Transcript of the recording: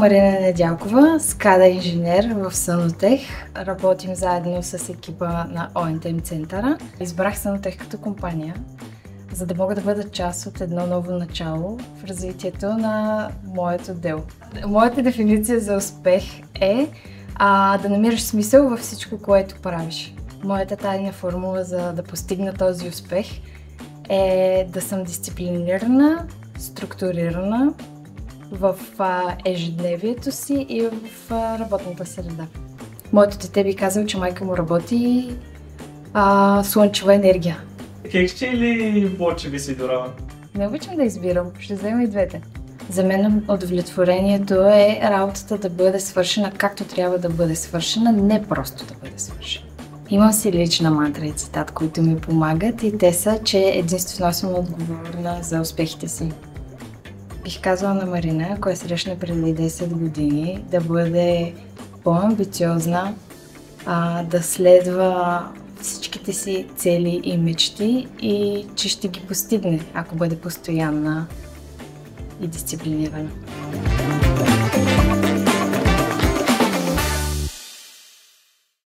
Марина Недялкова, скада инженер в Санотех. Работим заедно с екипа на ОНТМ центъра. Избрах Санотех като компания, за да мога да бъда част от едно ново начало в развитието на моят отдел. Моята дефиниция за успех е да намираш смисъл във всичко, което правиш. Моята тайна формула за да постигна този успех е да съм дисциплинирана, структурирана в ежедневието си и в работната среда. Моето дете би казал, че майка му работи слънчева енергия. Кексче или бочеви си дора? Не обичам да избирам, ще взема и двете. За мен удовлетворението е работата да бъде свършена както трябва да бъде свършена, не просто да бъде свършена. Имам си лична мантра и цитат, които ми помагат и те са, че единствено съм отговорна за успехите си. Бих казала на Марина, ако я срещна преди 10 години, да бъде по-амбициозна, да следва всичките си цели и мечти и че ще ги постигне, ако бъде постоянна и дисциплинирана.